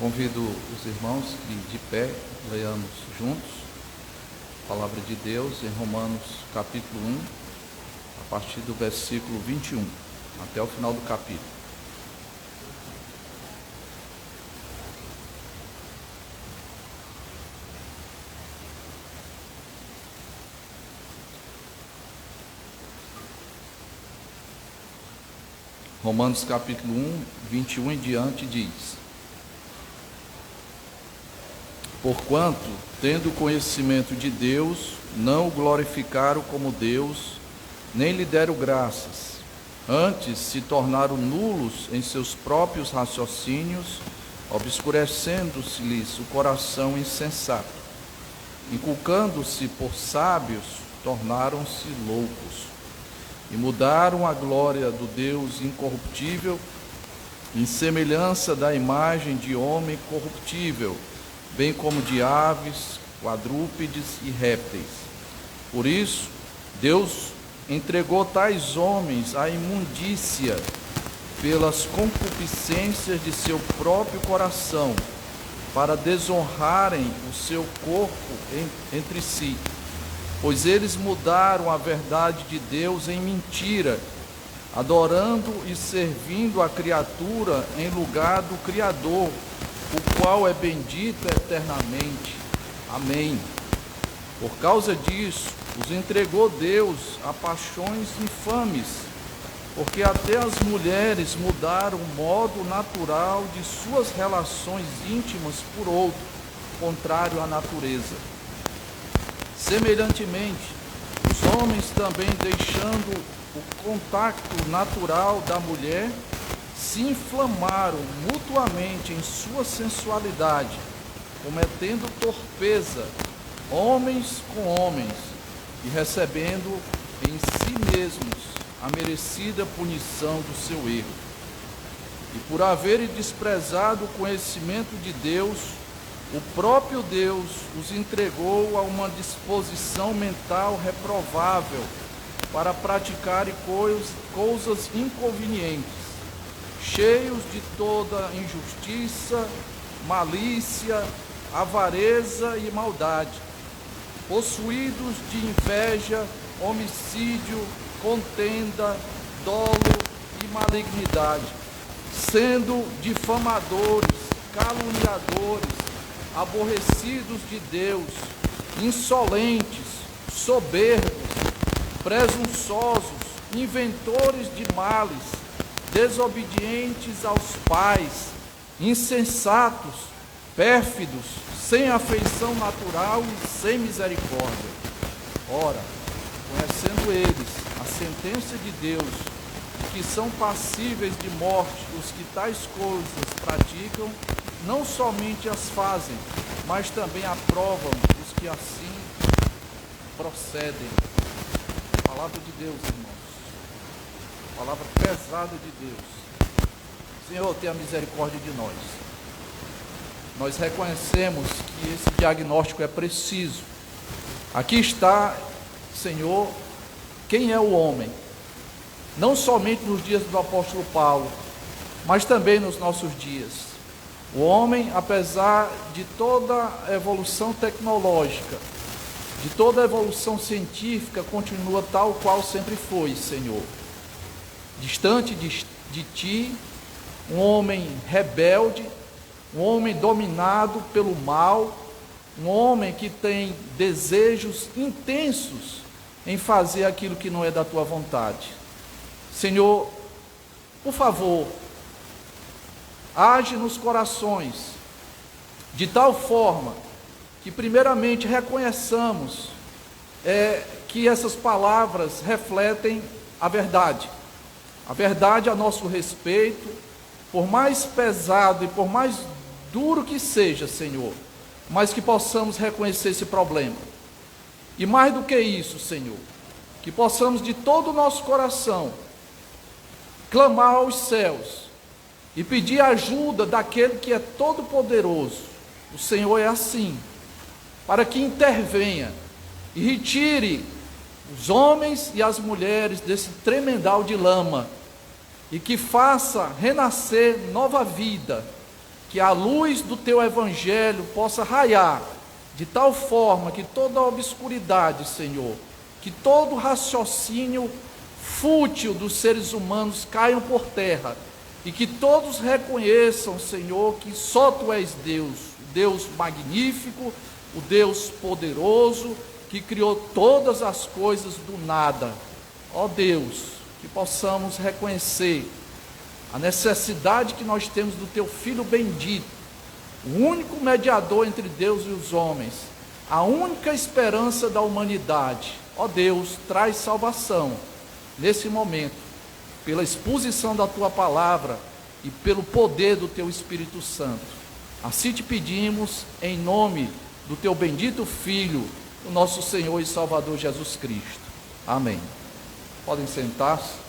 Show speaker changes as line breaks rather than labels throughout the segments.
Convido os irmãos que de pé leiamos juntos a palavra de Deus em Romanos capítulo 1, a partir do versículo 21, até o final do capítulo. Romanos capítulo 1, 21 em diante diz: Porquanto, tendo conhecimento de Deus, não o glorificaram como Deus, nem lhe deram graças. Antes se tornaram nulos em seus próprios raciocínios, obscurecendo-se-lhes o coração insensato. Inculcando-se por sábios, tornaram-se loucos. E mudaram a glória do Deus incorruptível em semelhança da imagem de homem corruptível, bem como de aves, quadrúpedes e répteis. Por isso, Deus entregou tais homens à imundícia pelas concupiscências de seu próprio coração, para desonrarem o seu corpo entre si. Pois eles mudaram a verdade de Deus em mentira, adorando e servindo a criatura em lugar do Criador, o qual é bendito eternamente. Amém. Por causa disso, os entregou Deus a paixões infames, porque até as mulheres mudaram o modo natural de suas relações íntimas por outro, contrário à natureza. Semelhantemente, os homens também, deixando o contacto natural da mulher, se inflamaram mutuamente em sua sensualidade, cometendo torpeza, homens com homens, e recebendo em si mesmos a merecida punição do seu erro. E por haverem desprezado o conhecimento de Deus, o próprio Deus os entregou a uma disposição mental reprovável para praticarem coisas inconvenientes, cheios de toda injustiça, malícia, avareza e maldade, possuídos de inveja, homicídio, contenda, dolo e malignidade, sendo difamadores, caluniadores, aborrecidos de Deus, insolentes, soberbos, presunçosos, inventores de males, desobedientes aos pais, insensatos, pérfidos, sem afeição natural e sem misericórdia. Ora, conhecendo eles a sentença de Deus, que são passíveis de morte os que tais coisas praticam, não somente as fazem, mas também aprovam os que assim procedem. Palavra de Deus, irmãos. Palavra pesada de Deus. Senhor, tenha misericórdia de nós. Nós reconhecemos que esse diagnóstico é preciso. Aqui está, Senhor, quem é o homem. Não somente nos dias do apóstolo Paulo, mas também nos nossos dias. O homem, apesar de toda a evolução tecnológica, de toda a evolução científica, continua tal qual sempre foi, Senhor. Distante de Ti, um homem rebelde, um homem dominado pelo mal, um homem que tem desejos intensos em fazer aquilo que não é da Tua vontade. Senhor, por favor, age nos corações, de tal forma que primeiramente reconheçamos que essas palavras refletem a verdade a nosso respeito, por mais pesado e por mais duro que seja, Senhor, mas que possamos reconhecer esse problema. E mais do que isso, Senhor, que possamos de todo o nosso coração clamar aos céus e pedir ajuda daquele que é todo poderoso. O Senhor é assim, para que intervenha e retire os homens e as mulheres desse tremendal de lama, e que faça renascer nova vida que a luz do teu evangelho possa raiar de tal forma que toda a obscuridade, Senhor, que todo raciocínio fútil dos seres humanos caiam por terra, e que todos reconheçam, Senhor, que só Tu és Deus, o Deus magnífico, o Deus poderoso, que criou todas as coisas do nada. Ó Deus, que possamos reconhecer a necessidade que nós temos do Teu Filho bendito, o único mediador entre Deus e os homens, a única esperança da humanidade. Ó Deus, traz salvação nesse momento, pela exposição da Tua palavra e pelo poder do Teu Espírito Santo. Assim te pedimos, em nome do Teu bendito Filho, o nosso Senhor e Salvador Jesus Cristo. Amém. Podem sentar-se.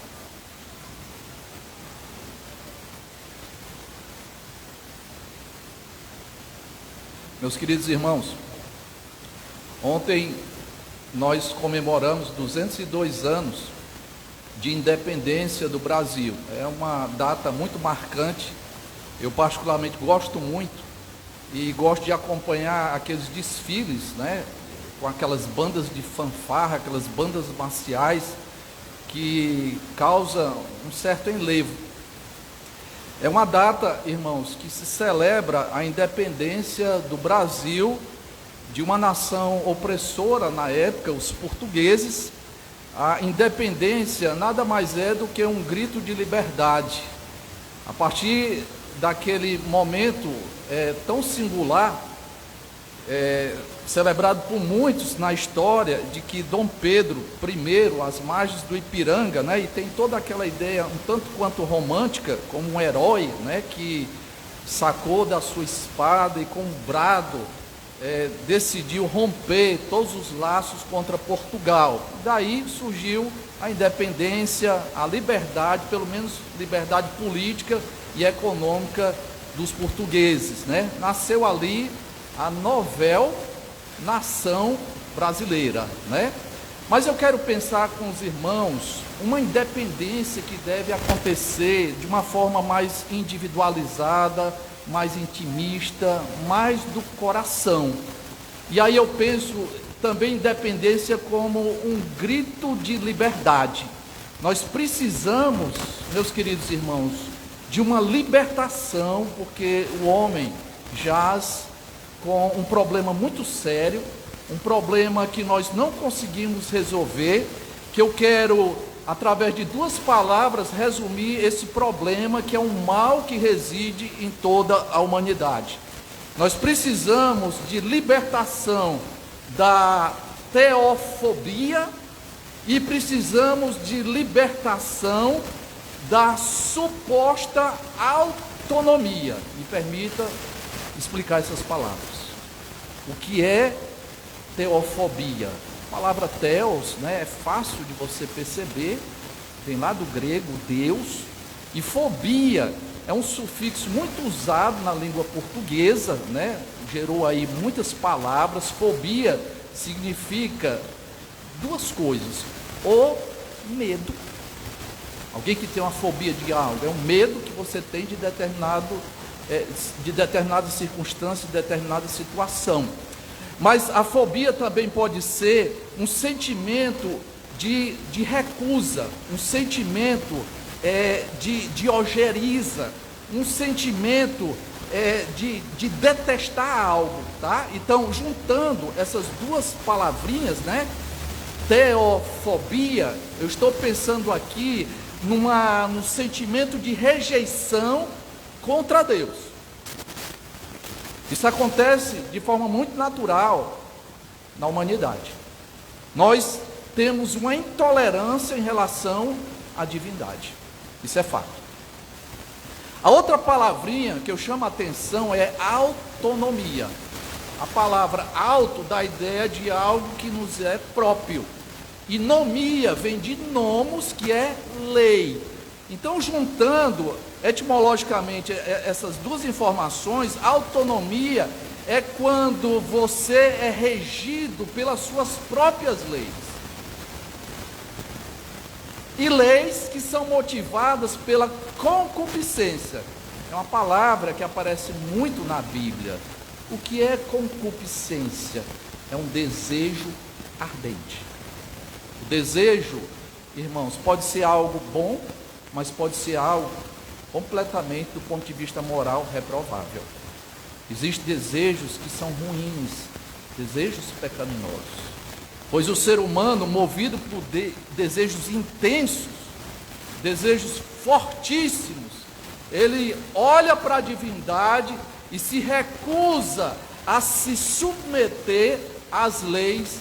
Meus queridos irmãos, ontem nós comemoramos 202 anos de independência do Brasil. É uma data muito marcante. Eu particularmente gosto muito e gosto de acompanhar aqueles desfiles, né, com aquelas bandas de fanfarra, aquelas bandas marciais que causam um certo enlevo. É uma data, irmãos, que se celebra a independência do Brasil de uma nação opressora na época, os portugueses. A independência nada mais é do que um grito de liberdade. A partir daquele momento tão singular, celebrado por muitos na história, de que Dom Pedro I, às margens do Ipiranga, né, e tem toda aquela ideia um tanto quanto romântica, como um herói, né, que sacou da sua espada e com um brado decidiu romper todos os laços contra Portugal. Daí surgiu a independência, a liberdade, pelo menos liberdade política e econômica dos portugueses, né? Nasceu ali a novel nação brasileira, né? Mas eu quero pensar com os irmãos uma independência que deve acontecer de uma forma mais individualizada, mais intimista, mais do coração. E aí eu penso também independência como um grito de liberdade. Nós precisamos, meus queridos irmãos, de uma libertação, porque o homem jaz com um problema muito sério, um problema que nós não conseguimos resolver, que eu quero, através de duas palavras, resumir esse problema, que é um mal que reside em toda a humanidade. Nós precisamos de libertação da teofobia e precisamos de libertação da suposta autonomia. Me permita explicar essas palavras. O que é teofobia? A palavra teos, né, é fácil de você perceber, vem lá do grego Deus, e fobia é um sufixo muito usado na língua portuguesa, né, gerou aí muitas palavras. Fobia significa duas coisas: o medo. Alguém que tem uma fobia de algo, é um medo que você tem de determinada circunstância, de determinada situação. Mas a fobia também pode ser um sentimento de recusa, um sentimento de ojeriza, um sentimento de detestar algo, tá? Então, juntando essas duas palavrinhas, né? Teofobia, eu estou pensando aqui num sentimento de rejeição contra Deus. Isso acontece de forma muito natural na humanidade. Nós temos uma intolerância em relação à divindade. Isso é fato. A outra palavrinha que eu chamo a atenção é autonomia. A palavra auto dá a ideia de algo que nos é próprio. E nomia vem de nomos, que é lei. Então, juntando etimologicamente essas duas informações, autonomia é quando você é regido pelas suas próprias leis. E leis que são motivadas pela concupiscência. é uma palavra que aparece muito na Bíblia. O que é concupiscência? É um desejo ardente. O desejo, irmãos, pode ser algo bom, mas pode ser algo completamente, do ponto de vista moral, reprovável. Existem desejos que são ruins, desejos pecaminosos. Pois o ser humano, movido por desejos intensos, desejos fortíssimos, ele olha para a divindade e se recusa a se submeter às leis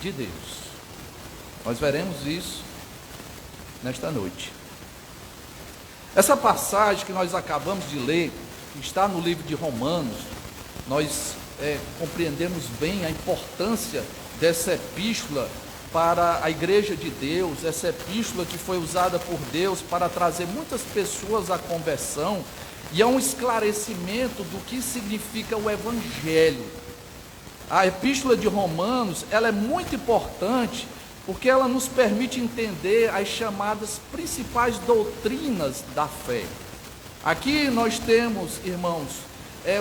de Deus. Nós veremos isso nesta noite. Essa passagem que nós acabamos de ler, que está no livro de Romanos, nós compreendemos bem a importância dessa epístola para a igreja de Deus, essa epístola que foi usada por Deus para trazer muitas pessoas à conversão, e é um esclarecimento do que significa o Evangelho. A epístola de Romanos, ela é muito importante, porque ela nos permite entender as chamadas principais doutrinas da fé. Aqui nós temos, irmãos,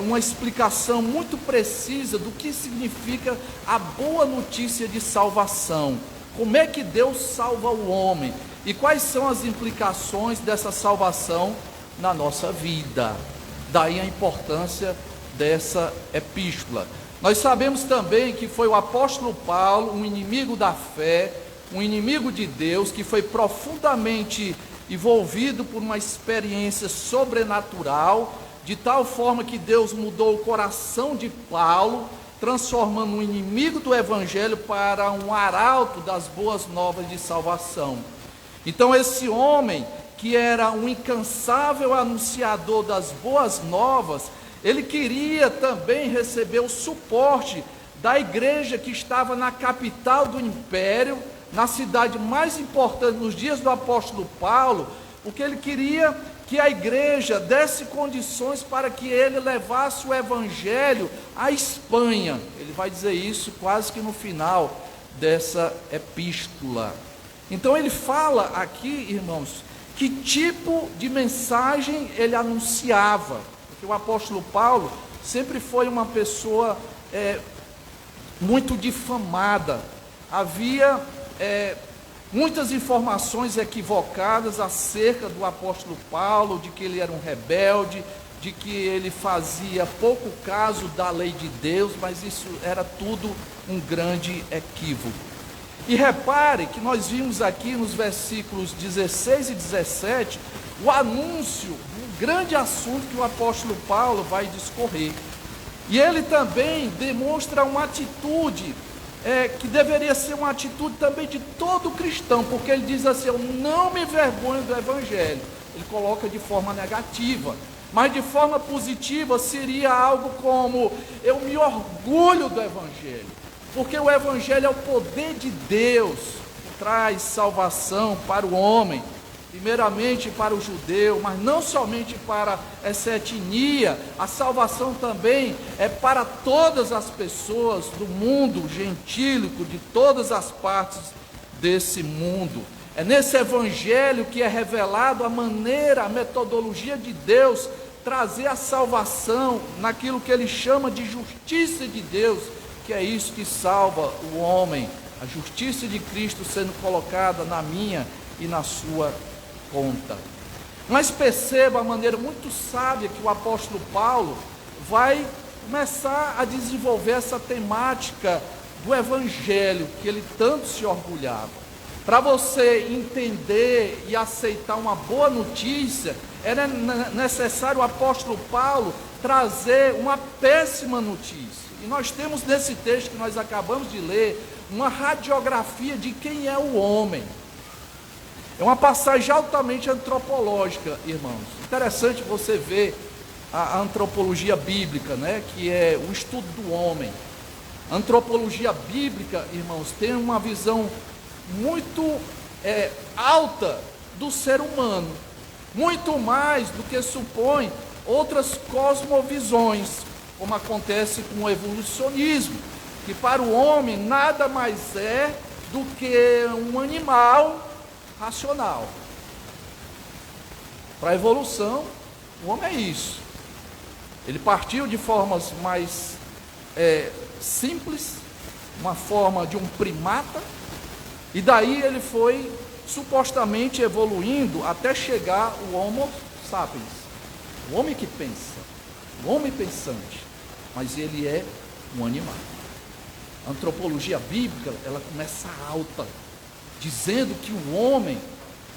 uma explicação muito precisa do que significa a boa notícia de salvação. Como é que Deus salva o homem e quais são as implicações dessa salvação na nossa vida. Daí a importância dessa epístola. Nós sabemos também que foi o apóstolo Paulo, um inimigo da fé, um inimigo de Deus, que foi profundamente envolvido por uma experiência sobrenatural, de tal forma que Deus mudou o coração de Paulo, transformando um inimigo do Evangelho para um arauto das boas novas de salvação. Então esse homem, que era um incansável anunciador das boas novas, ele queria também receber o suporte da igreja que estava na capital do império, na cidade mais importante nos dias do apóstolo Paulo, porque ele queria que a igreja desse condições para que ele levasse o evangelho à Espanha. Ele vai dizer isso quase que no final dessa epístola. Então ele fala aqui, irmãos, que tipo de mensagem ele anunciava, porque o apóstolo Paulo sempre foi uma pessoa muito difamada. Havia muitas informações equivocadas acerca do apóstolo Paulo, de que ele era um rebelde, de que ele fazia pouco caso da lei de Deus, mas isso era tudo um grande equívoco. E repare que nós vimos aqui nos versículos 16 e 17, o anúncio do grande assunto que o apóstolo Paulo vai discorrer. E ele também demonstra uma atitude que deveria ser uma atitude também de todo cristão, porque ele diz assim: eu não me envergonho do evangelho. Ele coloca de forma negativa, mas de forma positiva seria algo como: eu me orgulho do evangelho, porque o evangelho é o poder de Deus, que traz salvação para o homem, primeiramente para o judeu, mas não somente para essa etnia. A salvação também é para todas as pessoas do mundo gentílico, de todas as partes desse mundo. É nesse evangelho que é revelado a maneira, a metodologia de Deus trazer a salvação naquilo que ele chama de justiça de Deus, que é isso que salva o homem, a justiça de Cristo sendo colocada na minha e na sua conta. Mas perceba a maneira muito sábia que o apóstolo Paulo vai começar a desenvolver essa temática do evangelho, que ele tanto se orgulhava. Para você entender e aceitar uma boa notícia, era necessário o apóstolo Paulo trazer uma péssima notícia. E nós temos nesse texto que nós acabamos de ler, uma radiografia de quem é o homem. É uma passagem altamente antropológica, irmãos. Interessante você ver a antropologia bíblica, né, que é o estudo do homem. A antropologia bíblica, irmãos, tem uma visão muito alta do ser humano, muito mais do que supõe outras cosmovisões, como acontece com o evolucionismo, que para o homem nada mais é do que um animal racional. Para a evolução, O homem é isso. Ele partiu de formas mais simples, uma forma de um primata, e daí ele foi supostamente evoluindo até chegar o Homo sapiens, o homem que pensa, o homem pensante, mas ele é um animal. A antropologia bíblica, ela começa alta, dizendo que o homem,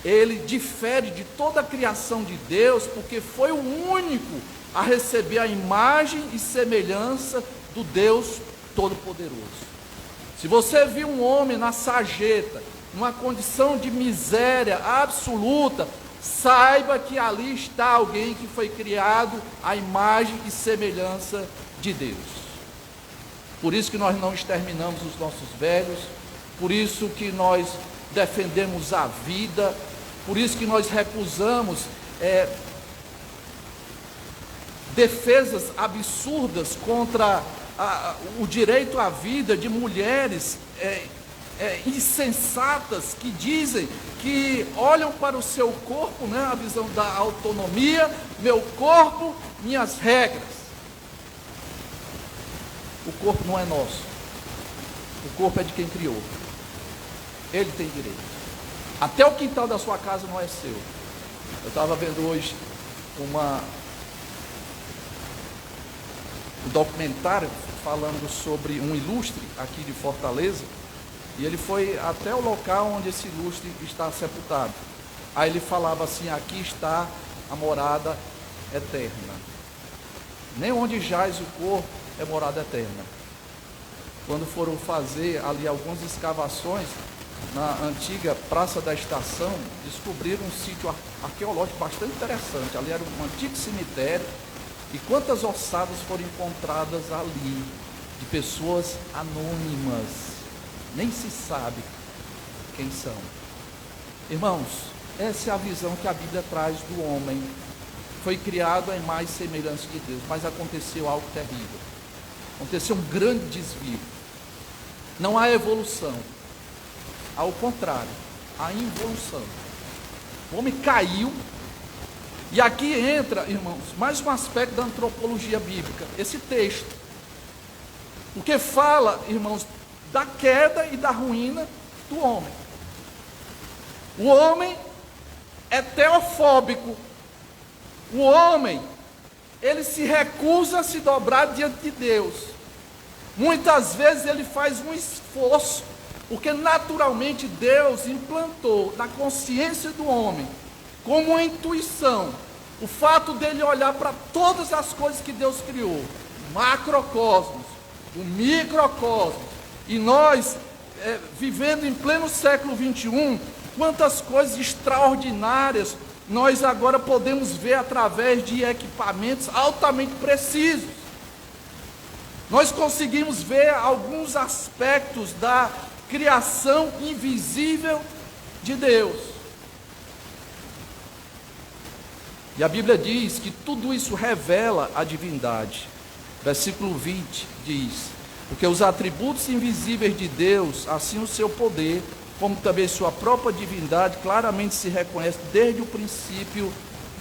ele difere de toda a criação de Deus, porque foi o único a receber a imagem e semelhança do Deus Todo-Poderoso. Se você viu um homem na sarjeta, numa condição de miséria absoluta, saiba que ali está alguém que foi criado à imagem e semelhança de Deus. Por isso que nós não exterminamos os nossos velhos, por isso que nós defendemos a vida, por isso que nós recusamos defesas absurdas contra o direito à vida de mulheres insensatas que dizem que olham para o seu corpo, né, a visão da autonomia, meu corpo, minhas regras. O corpo não é nosso, o corpo é de quem criou, ele tem direito. Até o quintal da sua casa não é seu. Eu estava vendo hoje um documentário falando sobre um ilustre aqui de Fortaleza, e ele foi até o local onde esse ilustre está sepultado. Aí ele falava assim: aqui está a morada eterna. Nem onde jaz o corpo é morada eterna. Quando foram fazer ali algumas escavações na antiga Praça da Estação, descobriram um sítio arqueológico bastante interessante. Ali era um antigo cemitério, e quantas ossadas foram encontradas ali, de pessoas anônimas, nem se sabe quem são. Irmãos, essa é a visão que a Bíblia traz do homem. Foi criado à imagem e semelhança de Deus, mas aconteceu algo terrível. Aconteceu um grande desvio. Não há evolução, ao contrário, há involução. O homem caiu. E aqui entra, irmãos, mais um aspecto da antropologia bíblica, esse texto. Porque fala, irmãos, da queda e da ruína do homem. O homem é teofóbico. O homem, ele se recusa a se dobrar diante de Deus. Muitas vezes ele faz um esforço, porque naturalmente Deus implantou na consciência do homem, como uma intuição, o fato dele olhar para todas as coisas que Deus criou, o macrocosmos, o microcosmos, e nós, vivendo em pleno século 21, quantas coisas extraordinárias nós agora podemos ver através de equipamentos altamente precisos. Nós conseguimos ver alguns aspectos da criação invisível de Deus. E a Bíblia diz que tudo isso revela a divindade. Versículo 20 diz: porque os atributos invisíveis de Deus, assim o seu poder, como também sua própria divindade, claramente se reconhece desde o princípio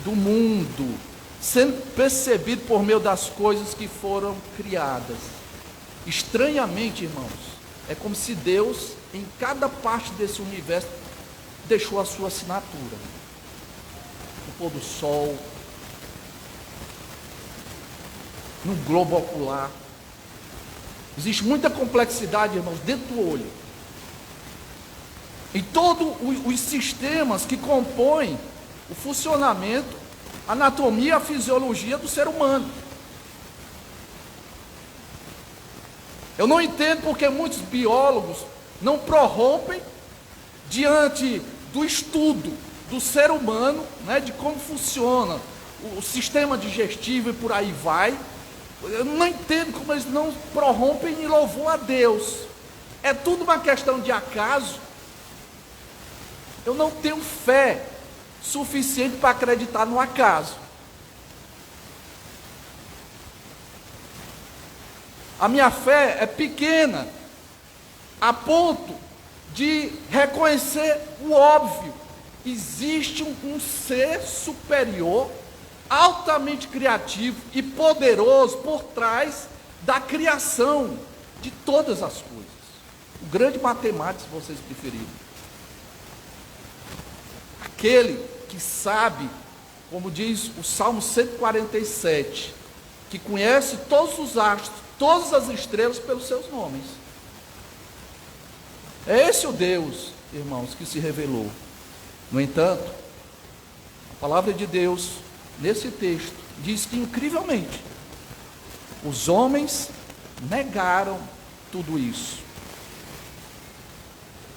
do mundo, sendo percebido por meio das coisas que foram criadas. Estranhamente, irmãos, é como se Deus, em cada parte desse universo, deixou a sua assinatura. No pôr do sol, no globo ocular. Existe muita complexidade, irmãos, dentro do olho. Em todos os sistemas que compõem o funcionamento, a anatomia e a fisiologia do ser humano. Eu não entendo porque muitos biólogos não prorrompem diante do estudo do ser humano, né, de como funciona o sistema digestivo e por aí vai. Eu não entendo como eles não prorrompem em louvor a Deus. É tudo uma questão de acaso. Eu não tenho fé suficiente para acreditar no acaso. A minha fé é pequena, a ponto de reconhecer o óbvio. Existe um ser superior altamente criativo e poderoso por trás da criação de todas as coisas. O grande matemático, se vocês preferirem. Aquele que sabe, como diz o Salmo 147, que conhece todos os astros, todas as estrelas pelos seus nomes. É esse o Deus, irmãos, que se revelou. No entanto, a palavra de Deus, nesse texto, diz que incrivelmente, os homens negaram tudo isso.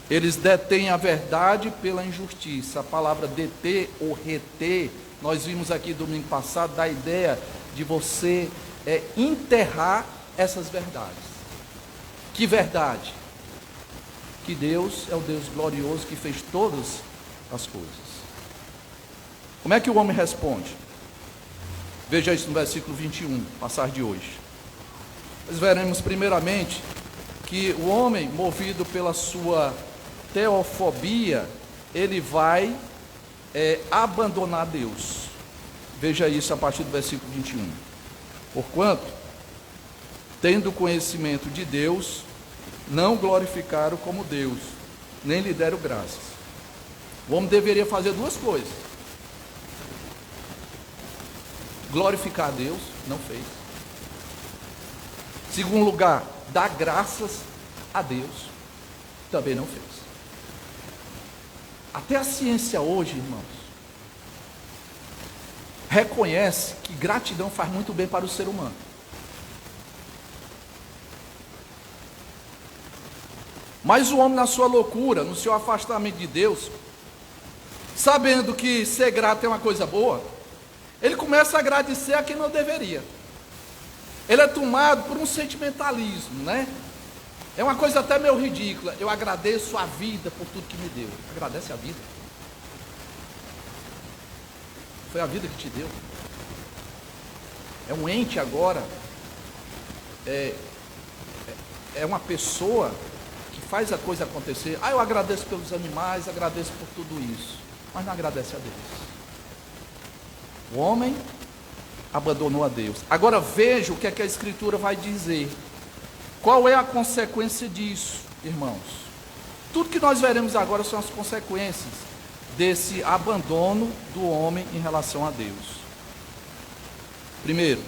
Eles detêm a verdade pela injustiça. A palavra deter ou reter, nós vimos aqui domingo passado, da ideia de você enterrar essas verdades. Que verdade? Que Deus é o Deus glorioso que fez todas as coisas. Como é que o homem responde? Veja isso no versículo 21, passagem de hoje. Nós veremos primeiramente que o homem, movido pela sua teofobia, ele vai abandonar Deus. Veja isso a partir do versículo 21. Porquanto, tendo conhecimento de Deus, não glorificaram como Deus, nem lhe deram graças. O homem deveria fazer duas coisas: glorificar a Deus, não fez. Segundo lugar, dar graças a Deus, também não fez. Até a ciência hoje, irmãos, reconhece que gratidão faz muito bem para o ser humano. Mas o homem, na sua loucura, no seu afastamento de Deus, sabendo que ser grato é uma coisa boa, ele começa a agradecer a quem não deveria. Ele é tomado por um sentimentalismo, né? É uma coisa até meio ridícula. Eu agradeço a vida por tudo que me deu. Agradece a vida. Foi a vida que te deu. É um ente agora. É uma pessoa que faz a coisa acontecer. Eu agradeço pelos animais, agradeço por tudo isso. Mas não agradece a Deus. O homem abandonou a Deus. Agora veja o que é que a Escritura vai dizer. Qual é a consequência disso, irmãos? Tudo que nós veremos agora são as consequências desse abandono do homem em relação a Deus. Primeiro,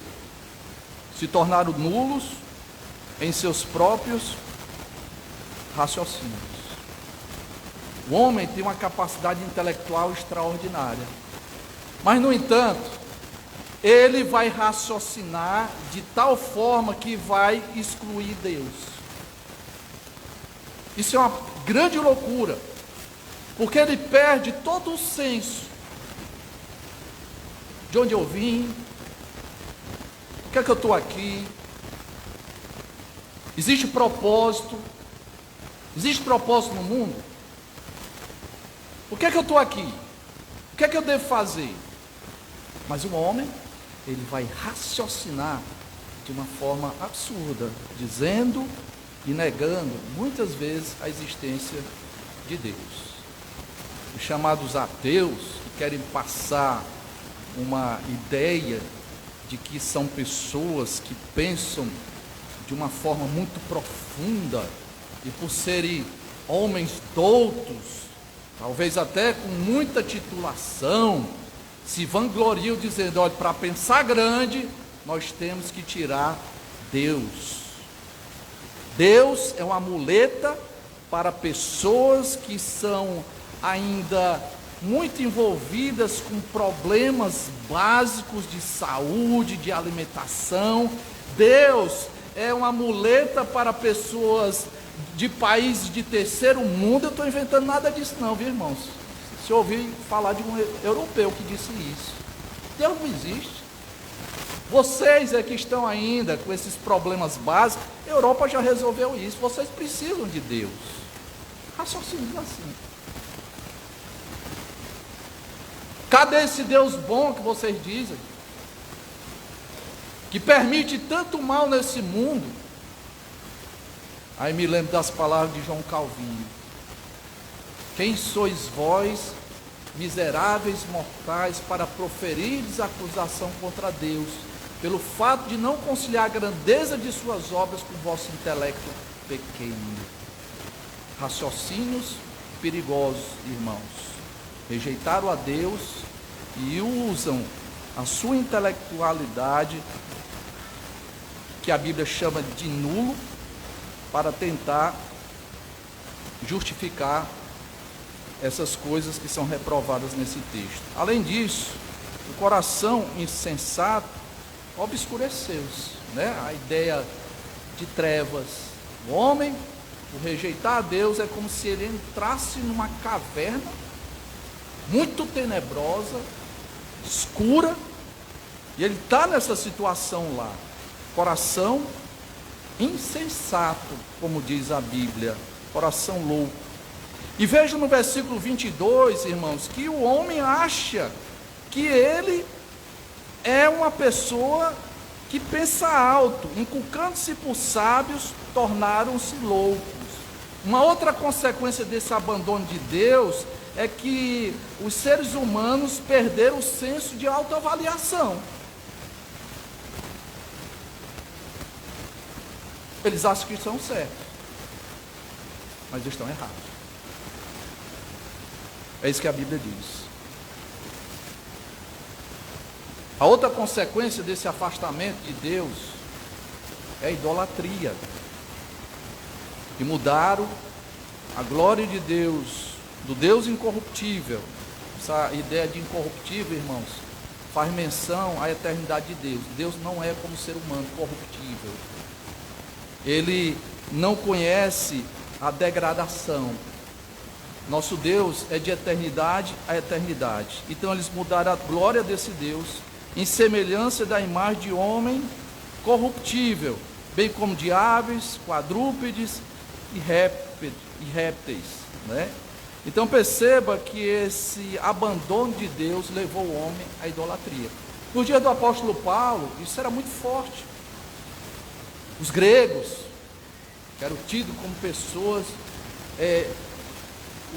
se tornaram nulos em seus próprios raciocínios. O homem tem uma capacidade intelectual extraordinária, mas, no entanto, ele vai raciocinar de tal forma que vai excluir Deus. Isso é uma grande loucura, porque ele perde todo o senso de onde eu vim, por que é que eu estou aqui, existe propósito no mundo, por que é que eu estou aqui, o que é que eu devo fazer? Mas o homem, ele vai raciocinar de uma forma absurda, dizendo e negando muitas vezes a existência de Deus. Os chamados ateus, que querem passar uma ideia de que são pessoas que pensam de uma forma muito profunda, e por serem homens doutos, talvez até com muita titulação, se vangloriam dizendo: olha, para pensar grande, nós temos que tirar Deus. Deus é uma muleta para pessoas que são ainda muito envolvidas com problemas básicos de saúde, de alimentação. Deus é uma muleta para pessoas de países de terceiro mundo. Eu estou inventando nada disso não, viu, irmãos? Se ouvir falar de um europeu que disse isso. Deus não existe. Vocês é que estão ainda com esses problemas básicos. A Europa já resolveu isso. Vocês precisam de Deus. Raciocínio assim. Cadê esse Deus bom que vocês dizem? Que permite tanto mal nesse mundo. Aí me lembro das palavras de João Calvino: quem sois vós miseráveis mortais, para proferir acusação contra Deus, pelo fato de não conciliar a grandeza de suas obras com o vosso intelecto pequeno. Raciocínios perigosos, irmãos. Rejeitaram a Deus e usam a sua intelectualidade, que a Bíblia chama de nulo, para tentar justificar essas coisas que são reprovadas nesse texto. Além disso, o coração insensato obscureceu-se, né? A ideia de trevas. O homem, por rejeitar a Deus, é como se ele entrasse numa caverna muito tenebrosa, escura, e ele está nessa situação lá. Coração insensato, como diz a Bíblia, coração louco. E veja no versículo 22, irmãos, que o homem acha que ele é uma pessoa que pensa alto, inculcando-se por sábios, tornaram-se loucos. Uma outra consequência desse abandono de Deus é que os seres humanos perderam o senso de autoavaliação. Eles acham que são certos, mas estão errados. É isso que a Bíblia diz. A outra consequência desse afastamento de Deus é a idolatria. E mudaram a glória de Deus, do Deus incorruptível. Essa ideia de incorruptível, irmãos, faz menção à eternidade de Deus. Deus não é como ser humano, corruptível. Ele não conhece a degradação. Nosso Deus é de eternidade a eternidade. Então eles mudaram a glória desse Deus em semelhança da imagem de homem corruptível, bem como de aves, quadrúpedes e répteis, né? Então perceba que esse abandono de Deus levou o homem à idolatria. No dia do apóstolo Paulo, isso era muito forte. Os gregos, que eram tidos como pessoas,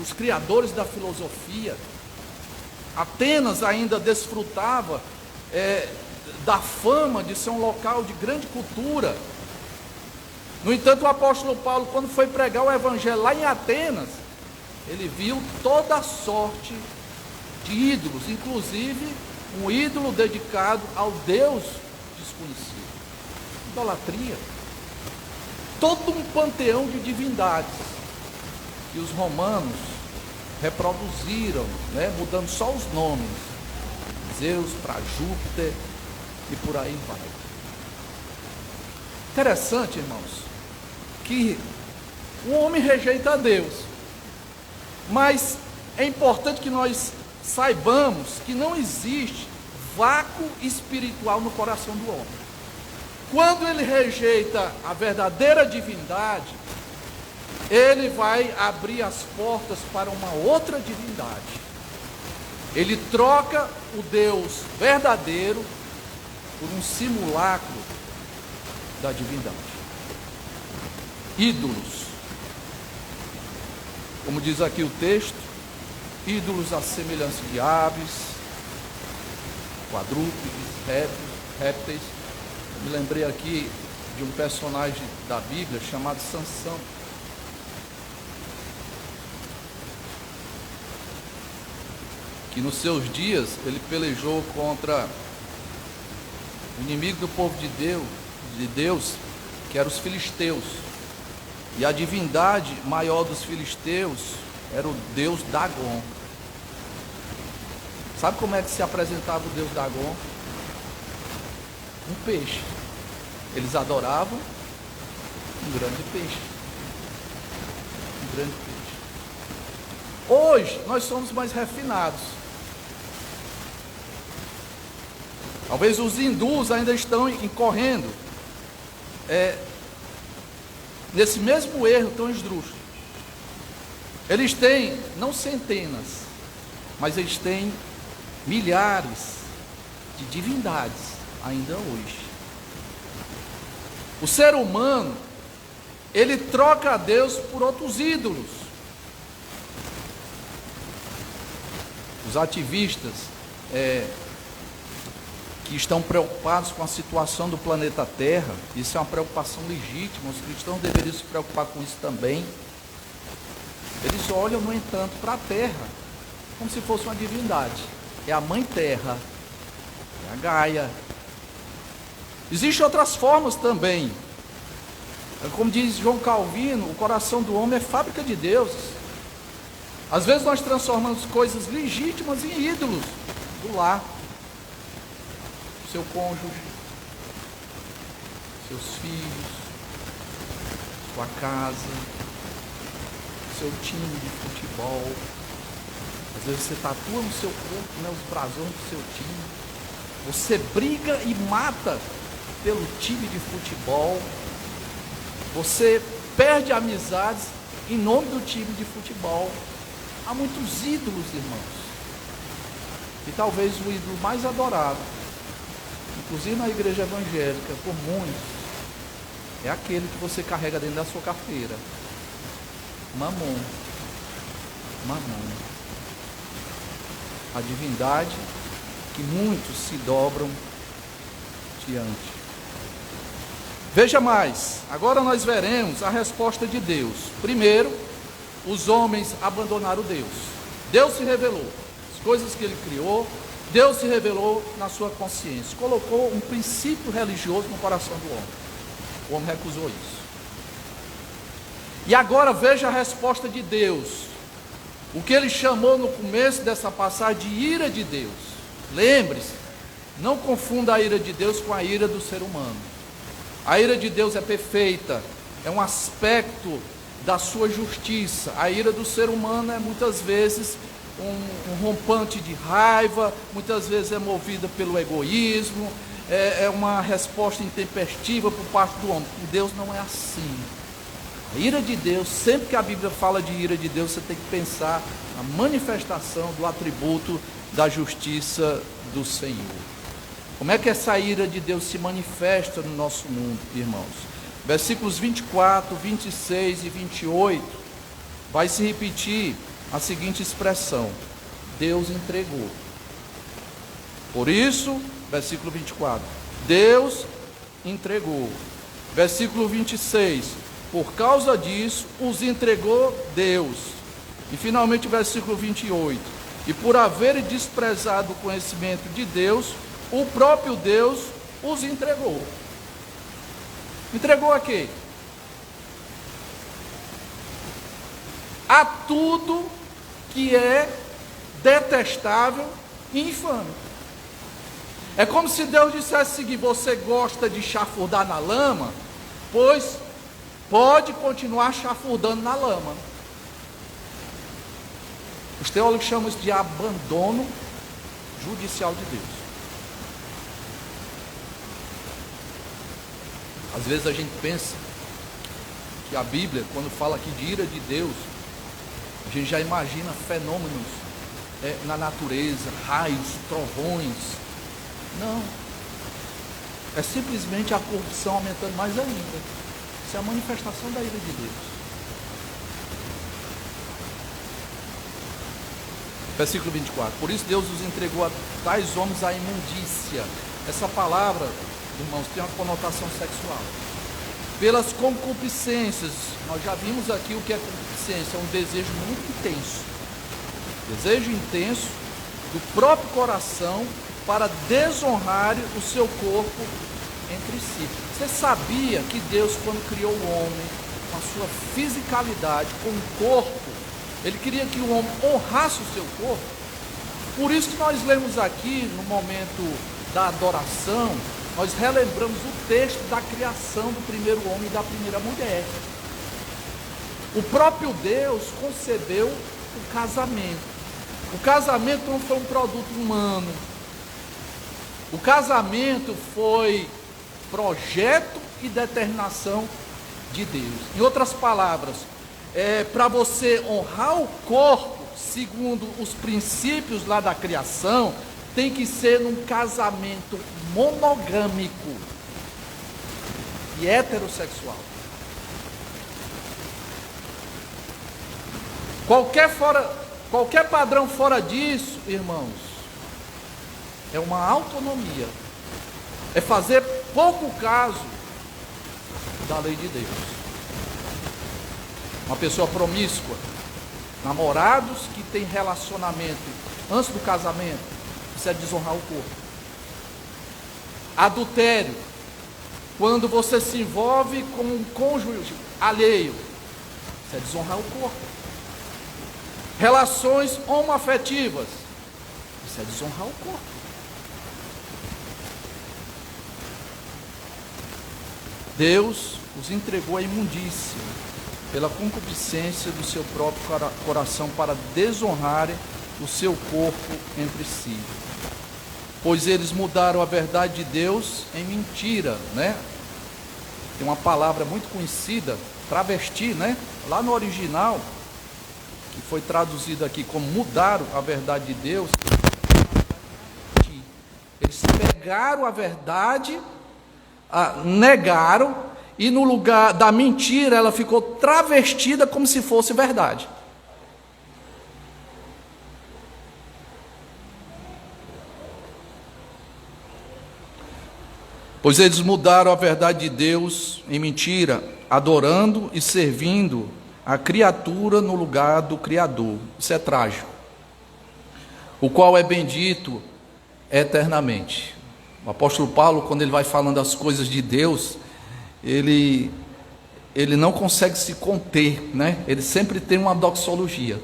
os criadores da filosofia, Atenas ainda desfrutava da fama de ser um local de grande cultura. No entanto, o apóstolo Paulo, quando foi pregar o evangelho lá em Atenas, ele viu toda sorte de ídolos, inclusive um ídolo dedicado ao Deus desconhecido. Idolatria. Todo um panteão de divindades que os romanos reproduziram, né, mudando só os nomes, Zeus para Júpiter e por aí vai. Interessante, irmãos, que o homem rejeita a Deus, mas é importante que nós saibamos que não existe vácuo espiritual no coração do homem. Quando ele rejeita a verdadeira divindade, ele vai abrir as portas para uma outra divindade. Ele troca o Deus verdadeiro por um simulacro da divindade. Ídolos. Como diz aqui o texto, ídolos à semelhança de aves, quadrúpedes, répteis. Me lembrei aqui de um personagem da Bíblia chamado Sansão. Que nos seus dias ele pelejou contra o inimigo do povo de Deus, que eram os filisteus. E a divindade maior dos filisteus era o deus Dagon. Sabe como é que se apresentava o deus Dagon? Um peixe. Eles adoravam um grande peixe. Um grande peixe. Hoje nós somos mais refinados. Talvez os hindus ainda estão incorrendo nesse mesmo erro tão esdrúxulo. Eles têm não centenas, mas eles têm milhares de divindades ainda hoje. O ser humano, ele troca a Deus por outros ídolos. Os ativistas que estão preocupados com a situação do planeta Terra, isso é uma preocupação legítima, os cristãos deveriam se preocupar com isso também. Eles olham, no entanto, para a Terra como se fosse uma divindade. É a Mãe Terra, é a Gaia. Existem outras formas também. Como diz João Calvino, o coração do homem é fábrica de deuses. Às vezes nós transformamos coisas legítimas em ídolos do lar. Seu cônjuge, seus filhos, sua casa, seu time de futebol. Às vezes você tatua no seu corpo, né, os brasões do seu time. Você briga e mata pelo time de futebol. Você perde amizades em nome do time de futebol. Há muitos ídolos, irmãos. E talvez o ídolo mais adorado, inclusive na igreja evangélica, por muitos, é aquele que você carrega dentro da sua carteira. Mamon. Mamon. A divindade que muitos se dobram diante. Veja mais, agora nós veremos a resposta de Deus. Primeiro, os homens abandonaram Deus. Deus se revelou, as coisas que ele criou, Deus se revelou na sua consciência, colocou um princípio religioso no coração do homem. O homem recusou isso. E agora veja a resposta de Deus. O que ele chamou no começo dessa passagem de ira de Deus. Lembre-se, não confunda a ira de Deus com a ira do ser humano. A ira de Deus é perfeita, é um aspecto da sua justiça. A ira do ser humano é muitas vezes um rompante de raiva, muitas vezes é movida pelo egoísmo, é uma resposta intempestiva por parte do homem. E Deus não é assim. A ira de Deus, sempre que a Bíblia fala de ira de Deus, você tem que pensar na manifestação do atributo da justiça do Senhor. Como é que essa ira de Deus se manifesta no nosso mundo, irmãos? Versículos 24, 26 e 28, vai se repetir a seguinte expressão: Deus entregou. Por isso, versículo 24, Deus entregou. Versículo 26, por causa disso, os entregou Deus. E finalmente, versículo 28, e por haverem desprezado o conhecimento de Deus, o próprio Deus os entregou. Entregou a quê? A tudo que é detestável e infame. É como se Deus dissesse o seguinte: você gosta de chafurdar na lama? Pois pode continuar chafurdando na lama. Os teólogos chamam isso de abandono judicial de Deus. Às vezes a gente pensa que a Bíblia, quando fala aqui de ira de Deus, a gente já imagina fenômenos na natureza, raios, trovões. Não. É simplesmente a corrupção aumentando mais ainda. Isso é a manifestação da ira de Deus. Versículo 24. Por isso Deus os entregou a tais homens à imundícia. Essa palavra, irmãos, tem uma conotação sexual. Pelas concupiscências, nós já vimos aqui o que é concupiscência, é um desejo muito intenso. Desejo intenso do próprio coração para desonrar o seu corpo entre si. Você sabia que Deus, quando criou o homem, com a sua fisicalidade, com o corpo, Ele queria que o homem honrasse o seu corpo? Por isso que nós lemos aqui, no momento da adoração, nós relembramos o texto da criação do primeiro homem e da primeira mulher. O próprio Deus concebeu o casamento. O casamento não foi um produto humano. O casamento foi projeto e determinação de Deus. Em outras palavras, para você honrar o corpo, segundo os princípios lá da criação, tem que ser num casamento monogâmico e heterossexual. Qualquer padrão fora disso, irmãos, é uma autonomia. É fazer pouco caso da lei de Deus. Uma pessoa promíscua, namorados que têm relacionamento antes do casamento, isso é desonrar o corpo. Adultério, quando você se envolve com um cônjuge alheio, isso é desonrar o corpo. Relações homoafetivas, isso é desonrar o corpo. Deus os entregou à imundícia pela concupiscência do seu próprio coração para desonrarem o seu corpo entre si. Pois eles mudaram a verdade de Deus em mentira, né? Tem uma palavra muito conhecida, travesti, né? Lá no original, que foi traduzido aqui como mudaram a verdade de Deus. Eles pegaram a verdade, negaram, e no lugar da mentira ela ficou travestida como se fosse verdade. Pois eles mudaram a verdade de Deus em mentira, adorando e servindo a criatura no lugar do Criador. Isso é trágico. O qual é bendito eternamente. O apóstolo Paulo, quando ele vai falando as coisas de Deus, ele não consegue se conter, né? Ele sempre tem uma doxologia.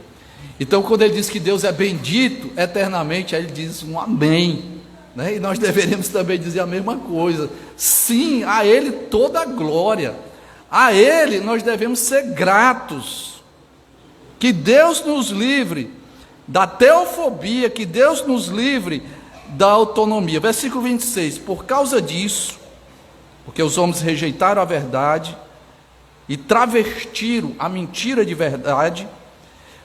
Então, quando ele diz que Deus é bendito eternamente, aí ele diz um amém, né? E nós deveríamos também dizer a mesma coisa. Sim, a Ele toda a glória. A Ele nós devemos ser gratos. Que Deus nos livre da teofobia, que Deus nos livre da autonomia. Versículo 26. Por causa disso, porque os homens rejeitaram a verdade e travestiram a mentira de verdade,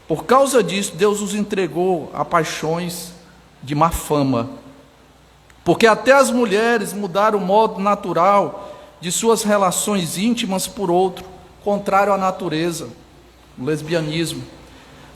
por causa disso Deus os entregou a paixões de má fama. Porque até as mulheres mudaram o modo natural de suas relações íntimas por outro, contrário à natureza, o lesbianismo.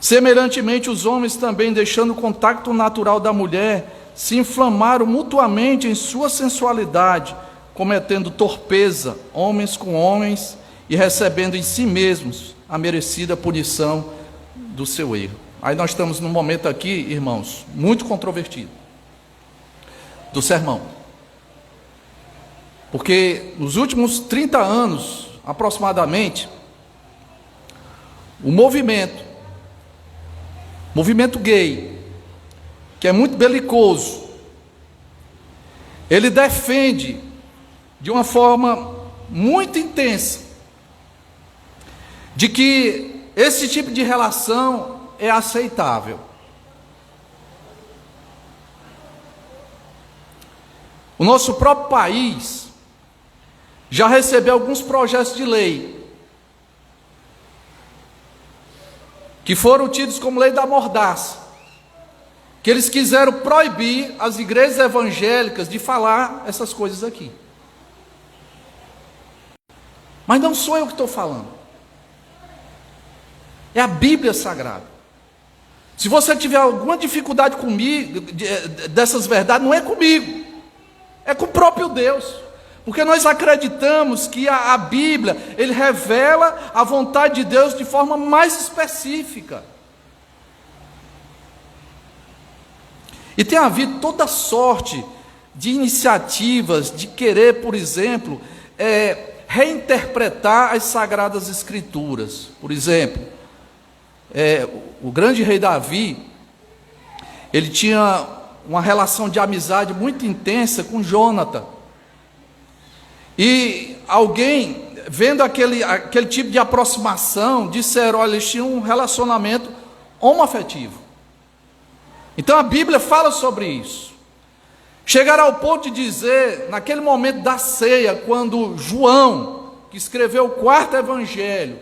Semelhantemente, os homens também, deixando o contato natural da mulher, se inflamaram mutuamente em sua sensualidade, cometendo torpeza, homens com homens, e recebendo em si mesmos a merecida punição do seu erro. Aí nós estamos num momento aqui, irmãos, muito controvertido do sermão. Porque nos últimos 30 anos, aproximadamente, o movimento gay, que é muito belicoso, ele defende de uma forma muito intensa de que esse tipo de relação é aceitável. O nosso próprio país já recebeu alguns projetos de lei que foram tidos como lei da mordaça, que eles quiseram proibir as igrejas evangélicas de falar essas coisas aqui. Mas não sou eu que estou falando, é a Bíblia Sagrada. Se você tiver alguma dificuldade comigo, dessas verdades, não é comigo, é com o próprio Deus. Porque nós acreditamos que a Bíblia, ele revela a vontade de Deus de forma mais específica. E tem havido toda sorte de iniciativas de querer, por exemplo, reinterpretar as Sagradas Escrituras. Por exemplo, o grande rei Davi, ele tinha uma relação de amizade muito intensa com Jônatan. E alguém, vendo aquele tipo de aproximação, disseram, olha, eles tinham um relacionamento homoafetivo. Então a Bíblia fala sobre isso. Chegaram ao ponto de dizer, naquele momento da ceia, quando João, que escreveu o 4º evangelho,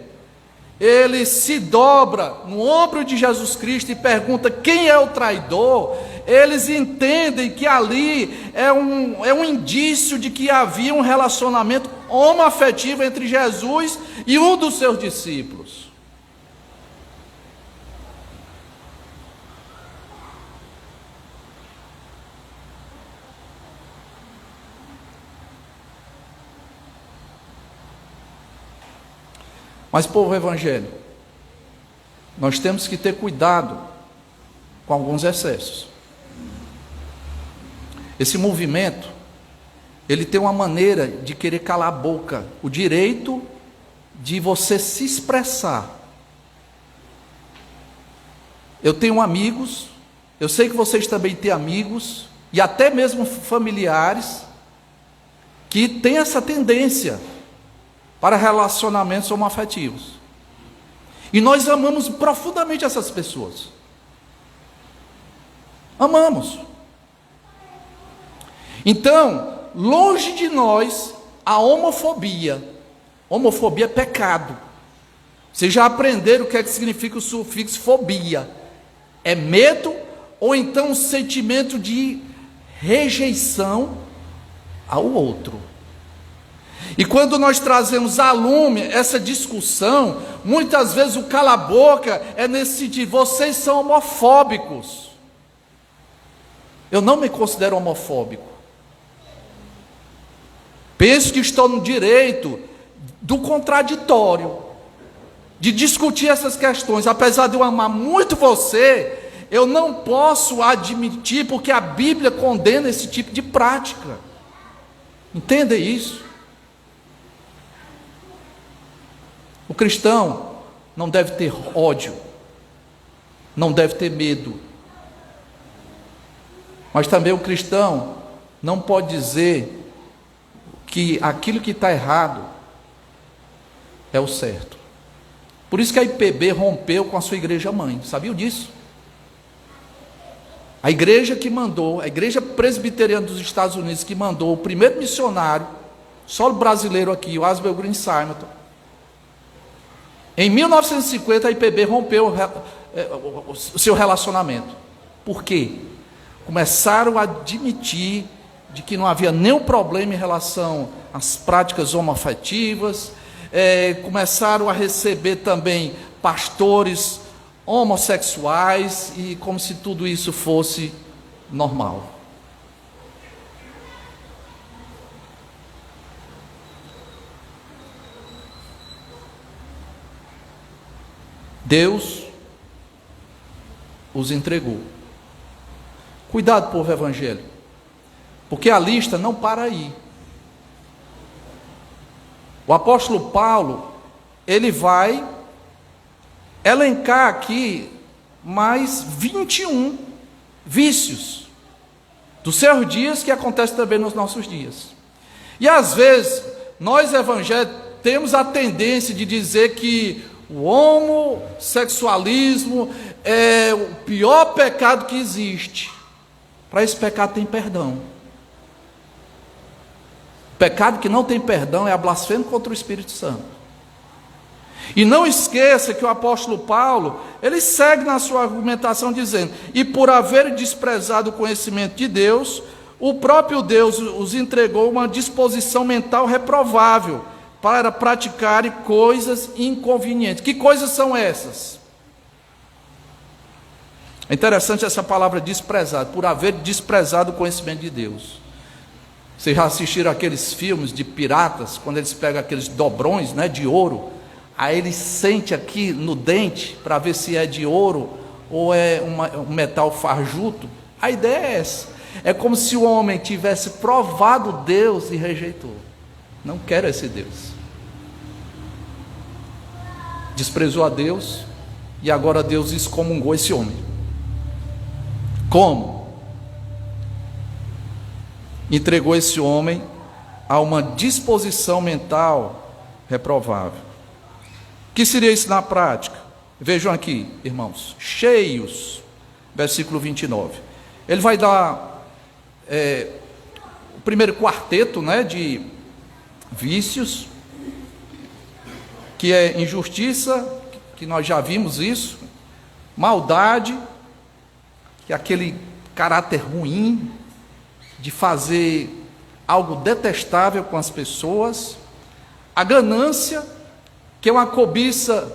ele se dobra no ombro de Jesus Cristo e pergunta quem é o traidor. Eles entendem que ali é um indício de que havia um relacionamento homoafetivo entre Jesus e um dos seus discípulos. Mas, povo evangélico, nós temos que ter cuidado com alguns excessos. Esse movimento, ele tem uma maneira de querer calar a boca, o direito de você se expressar. Eu tenho amigos, eu sei que vocês também têm amigos, e até mesmo familiares, que têm essa tendência para relacionamentos homoafetivos. E nós amamos profundamente essas pessoas. Amamos. Então, longe de nós a homofobia. Homofobia é pecado. Vocês já aprenderam o que é que significa o sufixo fobia? É medo ou então um sentimento de rejeição ao outro. E quando nós trazemos à lume essa discussão, muitas vezes o cala-boca é nesse sentido: vocês são homofóbicos. Eu não me considero homofóbico. Penso que estou no direito do contraditório, de discutir essas questões. Apesar de eu amar muito você, eu não posso admitir, porque a Bíblia condena esse tipo de prática. Entenda isso. O cristão não deve ter ódio, não deve ter medo. Mas também o cristão não pode dizer que aquilo que está errado é o certo. Por isso que a IPB rompeu com a sua igreja mãe. Sabiam disso? A igreja que mandou, a igreja presbiteriana dos Estados Unidos, que mandou o primeiro missionário, solo brasileiro aqui, o Asbel Green Simonton, em 1950 a IPB rompeu o seu relacionamento. Por quê? Começaram a admitir de que não havia nenhum problema em relação às práticas homoafetivas, começaram a receber também pastores homossexuais, e como se tudo isso fosse normal. Deus os entregou. Cuidado, povo evangélico, porque a lista não para aí. O apóstolo Paulo, ele vai elencar aqui mais 21 vícios dos seus dias, que acontecem também nos nossos dias. E às vezes, nós evangélicos temos a tendência de dizer que o homossexualismo é o pior pecado que existe. Para esse pecado tem perdão. O pecado que não tem perdão é a blasfêmia contra o Espírito Santo. E não esqueça que o apóstolo Paulo, ele segue na sua argumentação dizendo: e por haver desprezado o conhecimento de Deus, o próprio Deus os entregou uma disposição mental reprovável, para praticarem coisas inconvenientes. Que coisas são essas? É interessante essa palavra desprezado, por haver desprezado o conhecimento de Deus. Vocês já assistiram aqueles filmes de piratas, quando eles pegam aqueles dobrões, né, de ouro, aí eles sentem aqui no dente, para ver se é de ouro, ou é um metal fajuto. A ideia é essa, é como se o homem tivesse provado Deus e rejeitou. Não quero esse Deus. Desprezou a Deus, e agora Deus excomungou esse homem. Como? Entregou esse homem a uma disposição mental reprovável. O que seria isso na prática? Vejam aqui, irmãos, cheios, versículo 29. Ele vai dar o primeiro quarteto, né, de vícios, que é injustiça, que nós já vimos isso, maldade, que é aquele caráter ruim de fazer algo detestável com as pessoas, a ganância, que é uma cobiça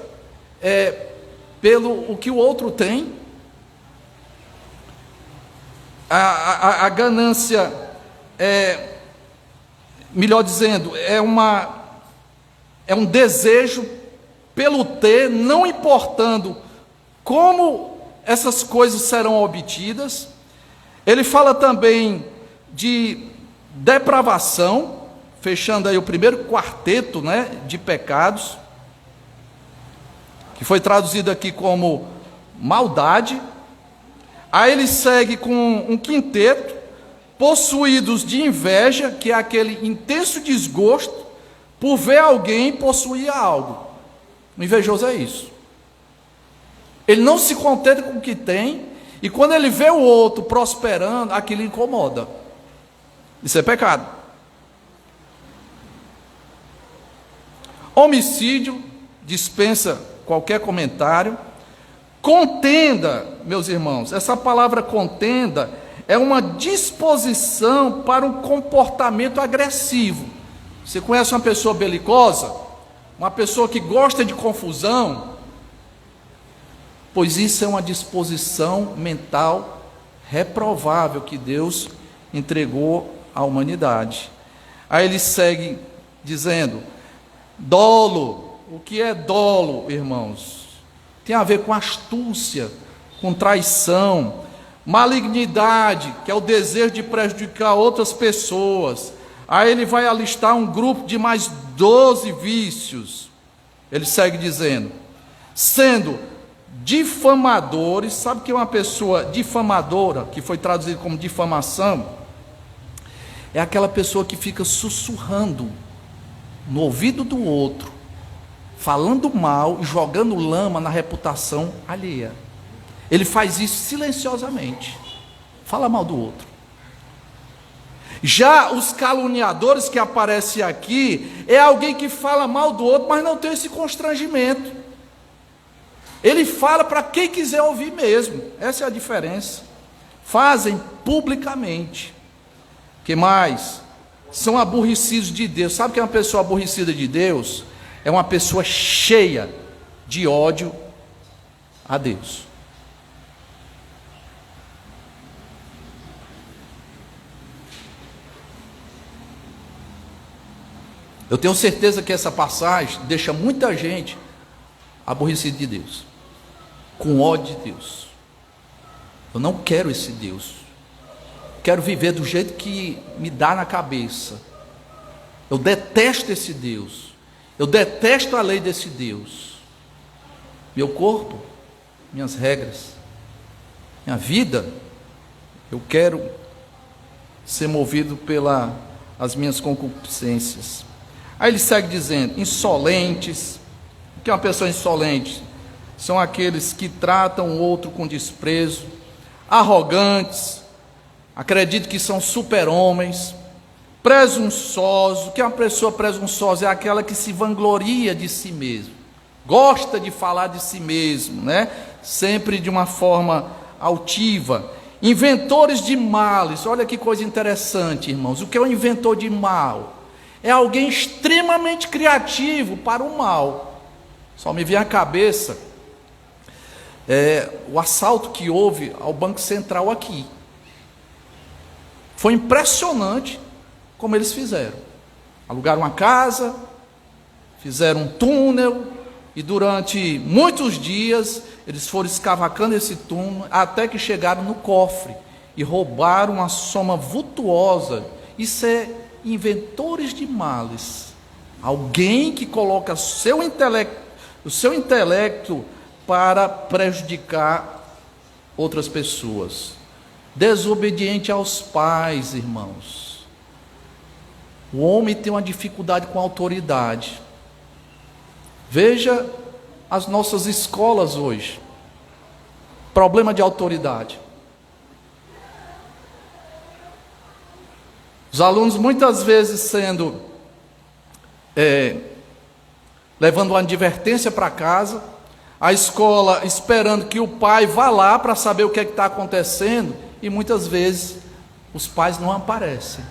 pelo o que o outro tem, a ganância, melhor dizendo, é um desejo pelo ter, não importando como essas coisas serão obtidas. Ele fala também de depravação, fechando aí o primeiro quarteto, de pecados, que foi traduzido aqui como maldade. Aí ele segue com um quinteto, possuídos de inveja, que é aquele intenso desgosto por ver alguém possuir algo. O invejoso é isso. Ele não se contenta com o que tem, e quando ele vê o outro prosperando, aquilo incomoda. Isso é pecado. Homicídio, dispensa qualquer comentário. Contenda, meus irmãos, essa palavra contenda é uma disposição para um comportamento agressivo. Você conhece uma pessoa belicosa? Uma pessoa que gosta de confusão? Pois isso é uma disposição mental reprovável que Deus entregou à humanidade. Aí ele segue dizendo: dolo. O que é dolo, irmãos? Tem a ver com astúcia, com traição, malignidade, que é o desejo de prejudicar outras pessoas. Aí ele vai alistar um grupo de mais 12 vícios. Ele segue dizendo: sendo difamadores. Sabe que uma pessoa difamadora, que foi traduzido como difamação, é aquela pessoa que fica sussurrando no ouvido do outro, falando mal e jogando lama na reputação alheia. Ele faz isso silenciosamente, fala mal do outro. Já os caluniadores que aparecem aqui, é alguém que fala mal do outro, mas não tem esse constrangimento. Ele fala para quem quiser ouvir mesmo. Essa é a diferença. Fazem publicamente. Que mais? São aborrecidos de Deus. Sabe o que é uma pessoa aborrecida de Deus? É uma pessoa cheia de ódio a Deus. Eu tenho certeza que essa passagem deixa muita gente aborrecida de Deus, com ódio de Deus. Eu não quero esse Deus. Quero viver do jeito que me dá na cabeça. Eu detesto esse Deus. Eu detesto a lei desse Deus. Meu corpo, minhas regras, minha vida, eu quero ser movido pelas minhas concupiscências. Aí ele segue dizendo: insolentes. O que é uma pessoa insolente? São aqueles que tratam o outro com desprezo, arrogantes, acreditam que são super-homens, presunçosos. O que é uma pessoa presunçosa? É aquela que se vangloria de si mesmo, gosta de falar de si mesmo, sempre de uma forma altiva. Inventores de males. Olha que coisa interessante, irmãos. O que é um inventor de mal? É alguém extremamente criativo para o mal. Só me vem à cabeça o assalto que houve ao Banco Central aqui. Foi impressionante como eles fizeram. Alugaram uma casa, fizeram um túnel, e durante muitos dias eles foram escavacando esse túnel até que chegaram no cofre e roubaram uma soma vultuosa. Isso é inventores de males. Alguém que coloca o seu intelecto para prejudicar outras pessoas. Desobediente aos pais, irmãos. O homem tem uma dificuldade com a autoridade. Veja as nossas escolas hoje. Problema de autoridade. Os alunos muitas vezes levando uma advertência para casa, a escola esperando que o pai vá lá para saber o que é que está acontecendo, e muitas vezes os pais não aparecem.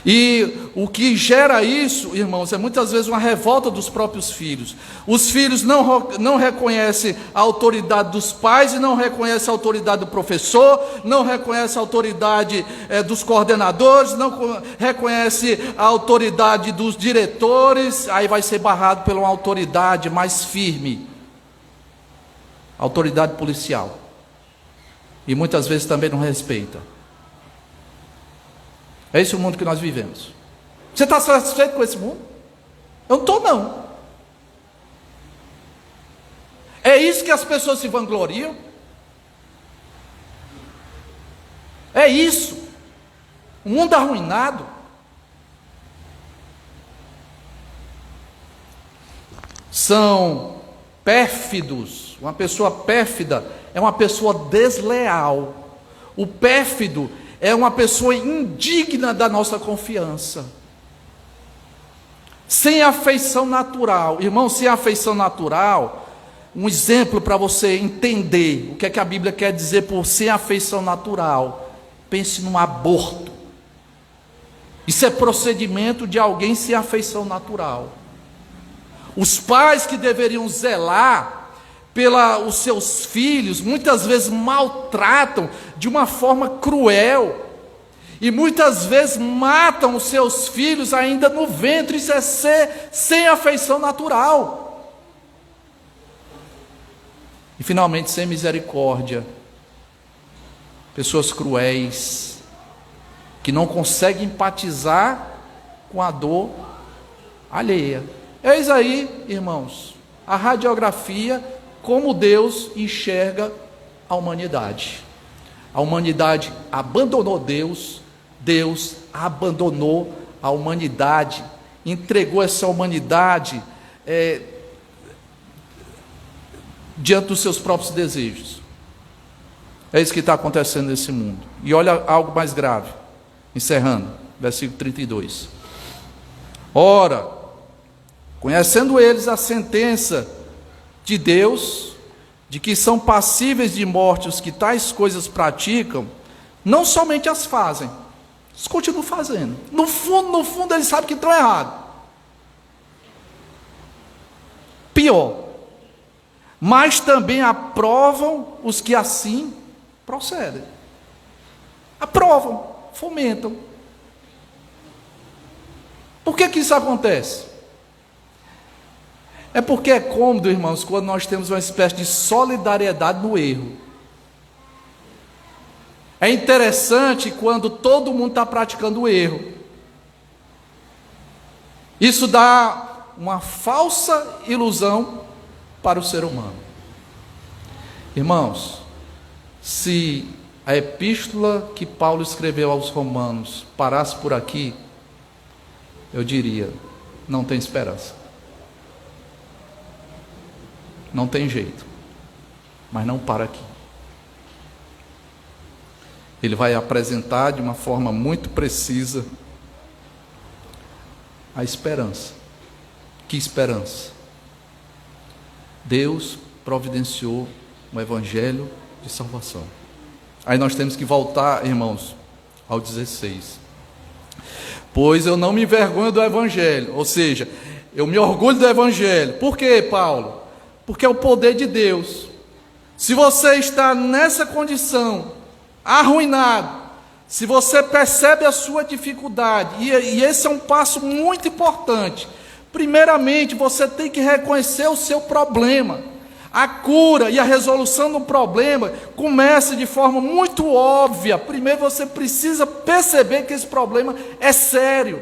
E o que gera isso, irmãos, é muitas vezes uma revolta dos próprios filhos. Os filhos não reconhecem a autoridade dos pais e não reconhecem a autoridade do professor, não reconhecem a autoridade dos coordenadores, não reconhecem a autoridade dos diretores, aí vai ser barrado por uma autoridade mais firme, autoridade policial. E muitas vezes também não respeita. É esse o mundo que nós vivemos. Você está satisfeito com esse mundo? Eu não estou, não. É isso que as pessoas se vangloriam? É isso. O mundo arruinado. São pérfidos. Uma pessoa pérfida é uma pessoa desleal. O pérfido é uma pessoa indigna da nossa confiança. Sem afeição natural. Irmão, sem afeição natural, um exemplo para você entender o que é que a Bíblia quer dizer por sem afeição natural. Pense num aborto. Isso é procedimento de alguém sem afeição natural. Os pais que deveriam zelar pelos seus filhos, muitas vezes maltratam de uma forma cruel, e muitas vezes matam os seus filhos ainda no ventre. Isso é ser sem afeição natural. E finalmente, sem misericórdia, pessoas cruéis, que não conseguem empatizar com a dor alheia. Eis aí, irmãos, a radiografia, como Deus enxerga a humanidade. A humanidade abandonou Deus, Deus abandonou a humanidade, entregou essa humanidade diante dos seus próprios desejos. É isso que está acontecendo nesse mundo. E olha algo mais grave, encerrando, versículo 32. Ora, conhecendo eles a sentença de Deus, de que são passíveis de morte os que tais coisas praticam, não somente as fazem, eles continuam fazendo. No fundo eles sabem que estão errados. Pior, mas também aprovam os que assim procedem. Aprovam, fomentam. Por que isso acontece? É porque é cômodo, irmãos, quando nós temos uma espécie de solidariedade no erro. É interessante quando todo mundo está praticando o erro. Isso dá uma falsa ilusão para o ser humano. Irmãos, se a epístola que Paulo escreveu aos Romanos parasse por aqui, eu diria, não tem esperança. Não tem jeito, mas não para aqui. Ele vai apresentar de uma forma muito precisa a esperança. Que esperança? Deus providenciou um evangelho de salvação. Aí nós temos que voltar, irmãos, ao 16. Pois eu não me envergonho do evangelho, ou seja, eu me orgulho do evangelho. Por quê, Paulo? Porque é o poder de Deus. Se você está nessa condição, arruinado, se você percebe a sua dificuldade, e esse é um passo muito importante. Primeiramente, você tem que reconhecer o seu problema. A cura e a resolução do problema começa de forma muito óbvia. Primeiro você precisa perceber que esse problema é sério.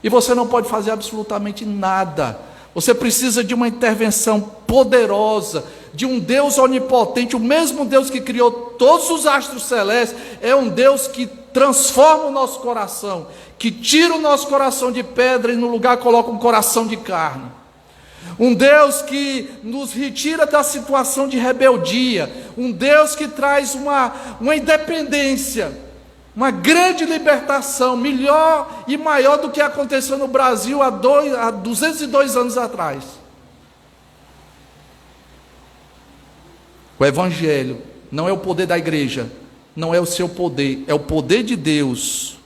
E você não pode fazer absolutamente nada. Você precisa de uma intervenção poderosa, de um Deus onipotente. O mesmo Deus que criou todos os astros celestes é um Deus que transforma o nosso coração, que tira o nosso coração de pedra e no lugar coloca um coração de carne. Um Deus que nos retira da situação de rebeldia, um Deus que traz uma independência, uma grande libertação, melhor e maior do que aconteceu no Brasil há 202 anos atrás. O Evangelho não é o poder da igreja, não é o seu poder, é o poder de Deus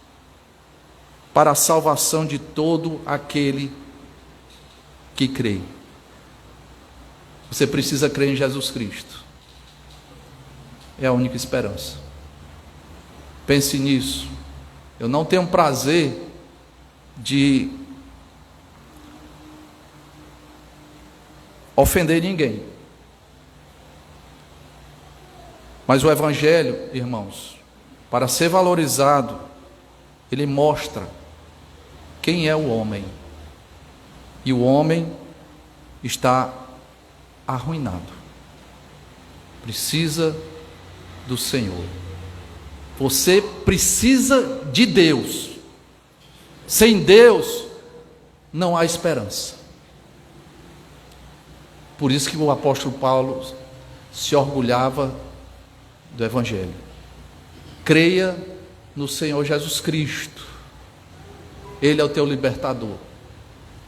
para a salvação de todo aquele que crê. Você precisa crer em Jesus Cristo. É a única esperança. Pense nisso. Eu não tenho prazer de ofender ninguém. Mas o Evangelho, irmãos, para ser valorizado, ele mostra quem é o homem. E o homem está arruinado. Precisa do Senhor. Você precisa de Deus. Sem Deus não há esperança. Por isso que o apóstolo Paulo se orgulhava do Evangelho. Creia no Senhor Jesus Cristo. Ele é o teu libertador.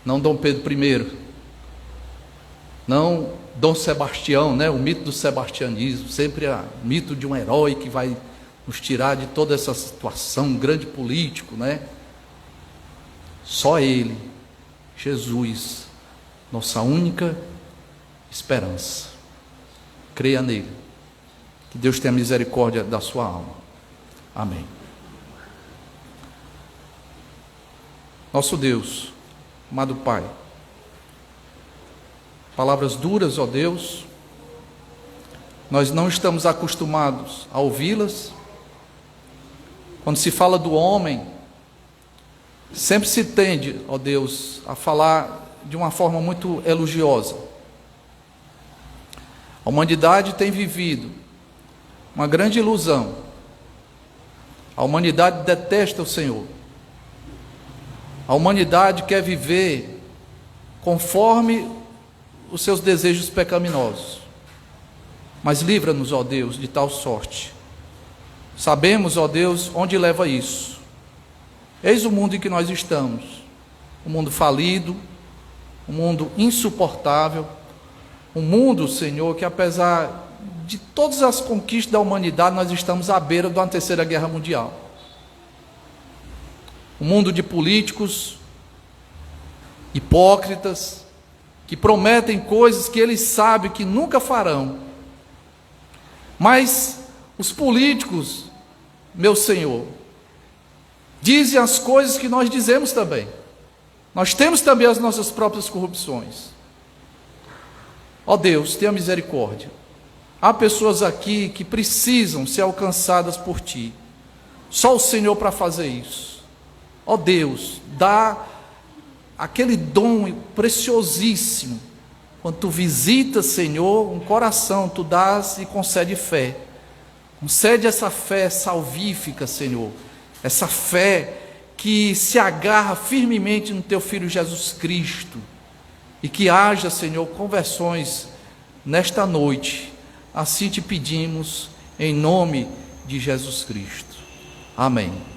Não Dom Pedro I. Não Dom Sebastião, né? O mito do sebastianismo. Sempre o mito de um herói que vai nos tirar de toda essa situação, um grande político, né? Só Ele, Jesus, nossa única esperança. Creia nele. Que Deus tenha misericórdia da sua alma. Amém. Nosso Deus, amado Pai, palavras duras, ó Deus, nós não estamos acostumados a ouvi-las. Quando se fala do homem, sempre se tende, ó Deus, a falar de uma forma muito elogiosa. A humanidade tem vivido uma grande ilusão. A humanidade detesta o Senhor. A humanidade quer viver conforme os seus desejos pecaminosos. Mas livra-nos, ó Deus, de tal sorte. Sabemos, ó Deus, onde leva isso. Eis o mundo em que nós estamos. Um mundo falido, um mundo insuportável, um mundo, Senhor, que apesar de todas as conquistas da humanidade, nós estamos à beira de uma terceira guerra mundial. Um mundo de políticos hipócritas, que prometem coisas que eles sabem que nunca farão. Mas os políticos, meu Senhor, dizem as coisas que nós dizemos também. Nós temos também as nossas próprias corrupções. Ó Deus, tenha misericórdia. Há pessoas aqui que precisam ser alcançadas por Ti. Só o Senhor para fazer isso. Ó Deus, dá aquele dom preciosíssimo. Quando Tu visitas, Senhor, um coração, Tu dás e concede fé. Concede essa fé salvífica, Senhor. Essa fé que se agarra firmemente no Teu Filho Jesus Cristo. E que haja, Senhor, conversões nesta noite. Assim te pedimos, em nome de Jesus Cristo. Amém.